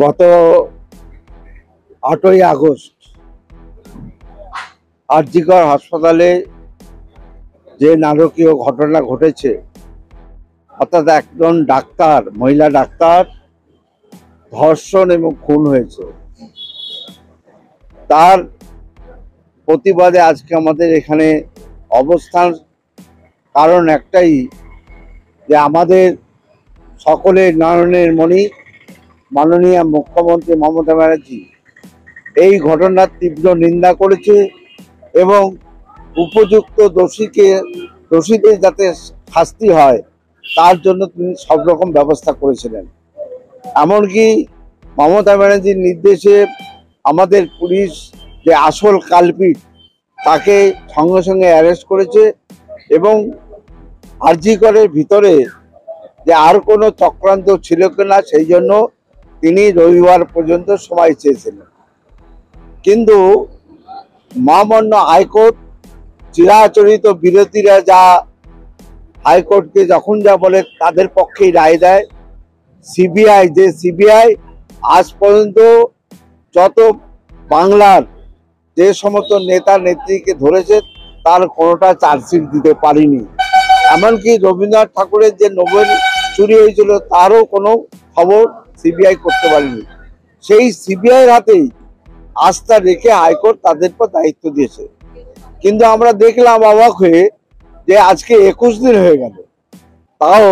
গত 8ই আগস্ট আরজিকর হাসপাতালে যে নারকীয় ঘটনা ঘটেছে, অর্থাৎ একজন ডাক্তার, মহিলা ডাক্তার ধর্ষণ এবং খুন হয়েছে, তার প্রতিবাদে আজকে আমাদের এখানে অবস্থান। কারণ একটাই, যে আমাদের সকলের নয়নের মণি মাননীয় মুখ্যমন্ত্রী মমতা ব্যানার্জি এই ঘটনার তীব্র নিন্দা করেছে এবং উপযুক্ত দোষীদের যাতে শাস্তি হয় তার জন্য তিনি সব রকম ব্যবস্থা করেছিলেন। এমনকি মমতা ব্যানার্জির নির্দেশে আমাদের পুলিশ যে আসল কালপিট তাকে সঙ্গে সঙ্গে অ্যারেস্ট করেছে এবং আরজিকরের ভিতরে যে আর কোনো চক্রান্ত ছিল কিনা সেই জন্য তিনি রবিবার পর্যন্ত সময় চেয়েছিলেন। কিন্তু মহামান্য হাইকোর্ট চিরাচরিত বিরোধীরা যা হাইকোর্টকে যখন যা বলে তাদের পক্ষেই রায় দেয়। সিবিআই আজ পর্যন্ত যত বাংলার যে সমস্ত নেতা নেত্রীকে ধরেছে তার কোনোটা চার্জশিট দিতে পারেনি। এমনকি রবীন্দ্রনাথ ঠাকুরের যে নোবেল চুরি হয়েছিল তারও কোনো খবর সিবিআই করতে পারেনি। সেই সিবিআইয়ের হাতেই আস্থা রেখে হাইকোর্ট তাদের পর দায়িত্ব দিয়েছে। কিন্তু আমরা দেখলাম অবাক হয়ে যে আজকে 21 দিন হয়ে গেল, তাও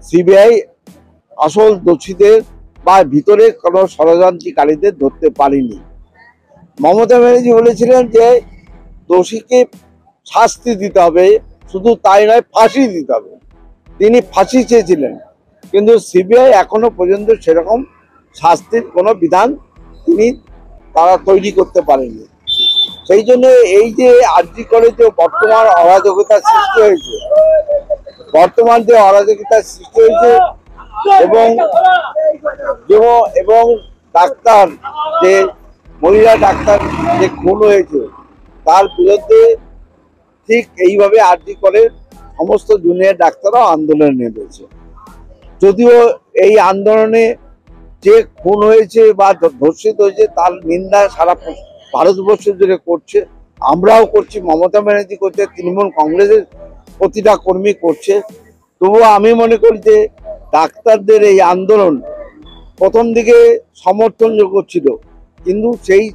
সিবিআই আসল দোষীদের বা ভিতরে কোনো ষড়যন্ত্রকারীদের ধরতে পারেনি। মমতা ব্যানার্জি বলেছিলেন যে দোষীকে শাস্তি দিতে হবে, শুধু তাই নয় ফাঁসি দিতে হবে। তিনি ফাঁসি চেয়েছিলেন, কিন্তু সিবিআই এখনো পর্যন্ত সেরকম শাস্তির কোনো বিধান তারা তৈরি করতে পারেনি। সেই জন্য এই যে আরজিকরে যে বর্তমান অরাজকতার সৃষ্টি হয়েছে, এবং ডাক্তার যে মহিলা ডাক্তার যে খুন হয়েছে তার বিরুদ্ধে ঠিক এইভাবে আরজিকরের সমস্ত জুনিয়র ডাক্তাররাও আন্দোলনে নেমেছে। যদিও এই আন্দোলনে যে খুন হয়েছে বা ধর্ষিত হয়েছে তার নিন্দা সারা ভারতবর্ষ জুড়ে করছে, আমরাও করছি, মমতা ব্যানার্জি করছে, তৃণমূল কংগ্রেসের প্রতিটা কর্মী করছে। তবুও আমি মনে করি যে ডাক্তারদের এই আন্দোলন প্রথম দিকে সমর্থনযোগ্য ছিল, কিন্তু সেই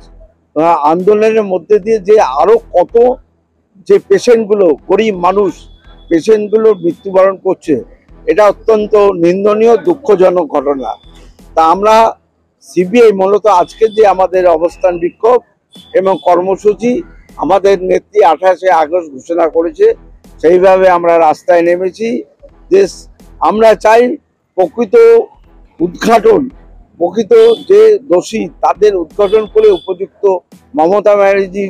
আন্দোলনের মধ্যে দিয়ে যে আরো কত যে পেশেন্টগুলো, গরিব মানুষ পেশেন্টগুলো মৃত্যুবরণ করছে, এটা অত্যন্ত নিন্দনীয় দুঃখজনক ঘটনা। তা আমরা সিবিআই মূলত আজকে যে আমাদের অবস্থান বিক্ষোভ এবং কর্মসূচি আমাদের নেত্রী 28শে আগস্ট ঘোষণা করেছে, সেইভাবে আমরা রাস্তায় নেমেছি। যে আমরা চাই প্রকৃত যে দোষী তাদের উদ্ঘাটন করে উপযুক্ত মমতা ব্যানার্জি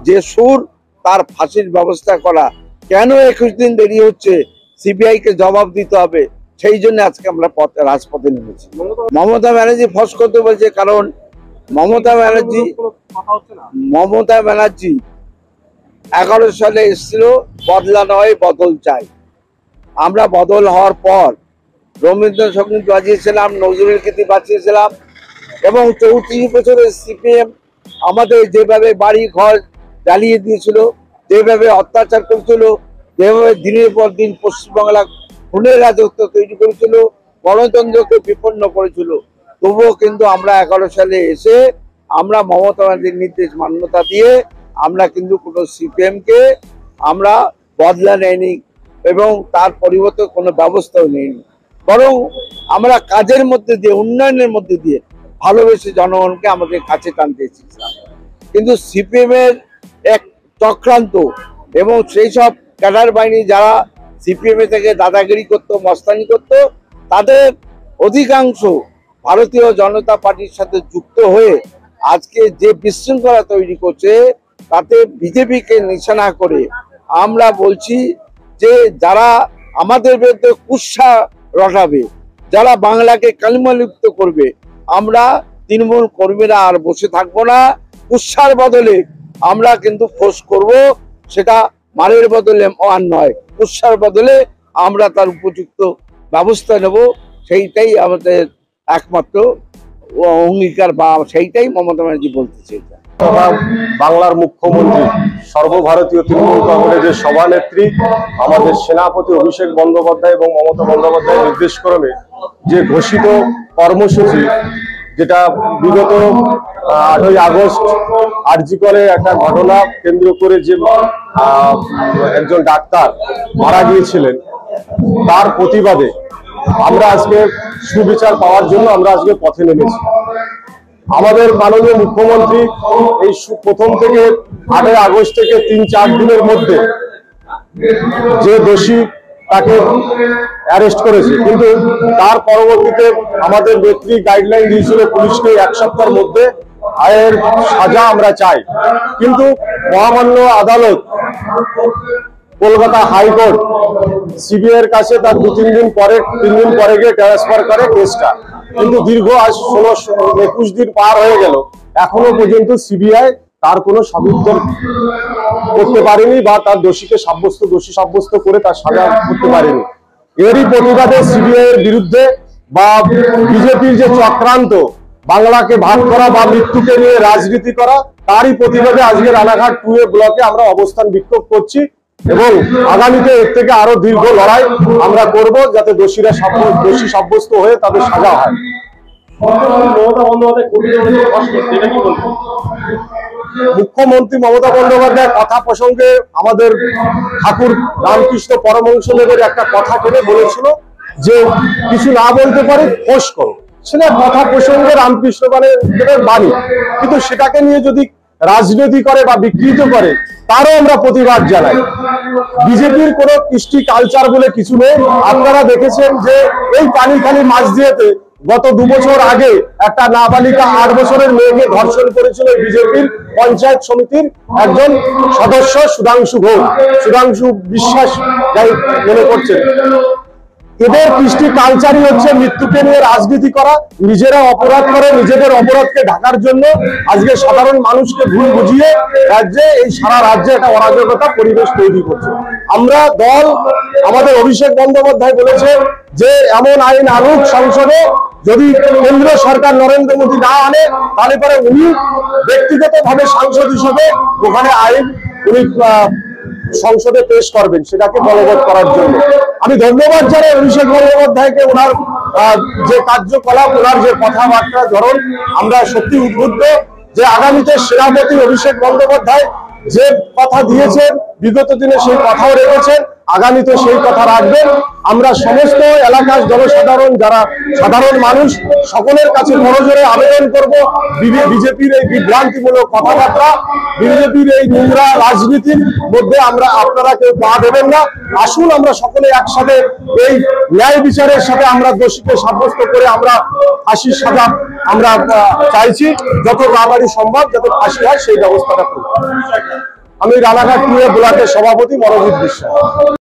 যে সুর তার ফাঁসির ব্যবস্থা করা। কেন 21 দিন দেরি হচ্ছে সিবিআই কে জবাব দিতে হবে, সেই জন্য আজকে আমরা রাজপথে নেমেছি। মমতা ব্যানার্জি ফস করতে বলছে, কারণ মমতা ব্যানার্জি 11 সালে এসেছিল বদলা নয় বদল চাই। আমরা বদল হওয়ার পর রবীন্দ্রসঙ্গীত বাজিয়েছিলাম, নজরুল গীতি বাজিয়েছিলাম এবং 34 বছরের সিপিএম আমাদের যেভাবে বাড়ি ঘর জ্বালিয়ে দিয়েছিল, যেভাবে অত্যাচার করেছিল, যেভাবে দিনের পর দিন পশ্চিমবাংলা খুনের রাজত্ব তৈরি করেছিল, গণতন্ত্রকে বিপন্ন করেছিল, তবুও কিন্তু আমরা 11 সালে এসে আমরা মমতা ব্যানার্জির নির্দেশ মান্যতা দিয়ে আমরা কিন্তু কোনো সিপিএমকে আমরা বদলা নেয়নি এবং তার পরিবর্তে কোনো ব্যবস্থাও নেয়নি। বরং আমরা কাজের মধ্যে দিয়ে, উন্নয়নের মধ্যে দিয়ে ভালোবেসে জনগণকে আমাদের কাছে টানতে এসেছিলাম। কিন্তু সিপিএম এর এক চক্রান্ত এবং সেই সব ক্যাডার বাহিনী যারা সিপিএম থেকে দাদাগিরি করতো, মস্তানি করতো, তাদের অধিকাংশ ভারতীয় জনতা পার্টির সাথে যুক্ত হয়ে আজকে যে বিশৃঙ্খলা তৈরি করছে, তাতে বিজেপিকে নিশানা করে আমরা বলছি যে যারা আমাদের বিরুদ্ধে কুৎসা রটাবে, যারা বাংলাকে কালিমালিপ্ত করবে, আমরা তৃণমূল কর্মীরা আর বসে থাকবো না। কুৎসার বদলে আমরা কিন্তু ফোর্স করব, সেটা মারের বদলে আর নয়, কুৎসার বদলে আমরা তার উপযুক্ত ব্যবস্থা নেব। সেইটাই আমাদের একমাত্র অঙ্গীকার বা সেইটাই মমতা ব্যানার্জি বলতে চেয়েছেন। বাংলার মুখ্যমন্ত্রী সর্বভারতীয় তৃণমূল কংগ্রেসের সভানেত্রী আমাদের সেনাপতি অভিষেক বন্দ্যোপাধ্যায় এবং মমতা বন্দ্যোপাধ্যায়ের নির্দেশক্রমে যে ঘোষিত কর্মসূচি, যেটা বিগত 8ই আগস্ট আরজিকরে একটা ঘটনা কেন্দ্র করে যে একজন ডাক্তার মারা গিয়েছিলেন, তার প্রতিবাদে আমরা আজকে সুবিচার পাওয়ার জন্য আমরা আজকে পথে নেমেছি। আমাদের মাননীয় মুখ্যমন্ত্রী এই প্রথম থেকে 8ই আগস্ট থেকে 3-4 দিনের মধ্যে যে দোষী তাকে অ্যারেস্ট করেছে, কিন্তু তার পরবর্তীতে আমাদের নেত্রী গাইডলাইন দিয়েছিল পুলিশকে 1 সপ্তাহের মধ্যে আয়ের সাজা আমরা চাই, কিন্তু মহামান্য আদালত কলকাতা হাইকোর্ট সিবিআই এর কাছে তার 3 দিন পরে গিয়ে ট্রান্সফার করে কেসটা, কিন্তু দীর্ঘ আজ 21 দিন পার হয়ে গেল, এখনো পর্যন্ত সিবিআই তার কোনো সদুত্তর করতে পারেনি বা তার দোষী সাব্যস্ত করে তার সাজা করতে পারেনি। এরই প্রতিবাদে সিবিআই এর বিরুদ্ধে বা বিজেপির যে চক্রান্ত বাংলাকে ভাগ করা বা মৃত্যুকে নিয়ে রাজনীতি করা, তারই প্রতিবাদে আজকে রানাঘাট 2A ব্লকে আমরা অবস্থান বিক্ষোভ করছি এবং আগামীতে এর থেকে আরো দীর্ঘ লড়াই আমরা করব যাতে দোষীরা দোষী সাব্যস্ত হয়ে তাদের সাজা হয়। মুখ্যমন্ত্রী মমতা বন্দ্যোপাধ্যায় কথা প্রসঙ্গে আমাদের ঠাকুর রামকৃষ্ণ পরমহংসদেবের একটা কথা টেনে বলেছিল যে কিছু না বলতে পারে ফোঁস করো, সেটা কথা প্রসঙ্গে রামকৃষ্ণ দেবের বাণী, কিন্তু সেটাকে নিয়ে যদি রাজনীতি করে বা বিকৃত করে তারও আমরা প্রতিবাদ জানাই। বিজেপির কোনো কৃষ্টি কালচার বলে কিছু নেই। আপনারা দেখেছেন যে এই পানিখালি মাঝদিয়াতে গত 2 বছর আগে একটা নাবালিকা 8 বছরের মেয়েকে ধর্ষণ করেছিল বিজেপির পঞ্চায়েত সমিতির একজন সদস্য সুধাংশু বিশ্বাস যাই মনে করছেন। এদের কৃষ্টি কালচারই হচ্ছে মৃত্যুকে নিয়ে রাজনীতি করা, নিজেরা অপরাধ করে নিজেদের অপরাধকে ঢাকার জন্য আজকে সাধারণ মানুষকে ভুল বুঝিয়ে এই সারা রাজ্যে একটা অরাজকতা পরিবেশ তৈরি করছে। আমরা দল আমাদের অভিষেক বন্দ্যোপাধ্যায় বলেছে যে এমন আইন আনুক সংসদে, যদি কেন্দ্র সরকার নরেন্দ্র মোদী না আনে তাহলে পরে উনি ব্যক্তিগতভাবে সাংসদ হিসেবে ওখানে আইন উনি সংসদে পেশ করবেন, সেটাকে বলবৎ করার জন্য। আমি ধন্যবাদ জানাই অভিষেক বন্দ্যোপাধ্যায়কে, ওনার যে কার্যকলাপ, ওনার যে কথাবার্তা ধরন, আমরা সত্যি উদ্বুদ্ধ যে আগামীতে সেনাপতি অভিষেক বন্দ্যোপাধ্যায় যে কথা দিয়েছেন বিগত দিনে সেই কথাও রেখেছেন, আগামীতে সেই কথা রাখবেন। আমরা সমস্ত এলাকার জনসাধারণ, যারা সাধারণ মানুষ, সকলের কাছে করজোড়ে আবেদন করব, বিজেপির এই বিভ্রান্তিমূলক কথাবার্তা, বিজেপির এই নোংরা রাজনীতির মধ্যে আপনারা কেউ পা দেবেন না। আসুন আমরা সকলে একসাথে এই ন্যায় বিচারের সাথে আমরা দোষীকে সাব্যস্ত করে আমরা ফাঁসির সাজা আমরা চাইছি, যত তাড়াতাড়ি সম্ভব যাতে ফাঁসি হয় সেই ব্যবস্থাটা করব। আমি রানাঘাট 2A ব্লকের সভাপতি মনোজিৎ বিশ্বাস।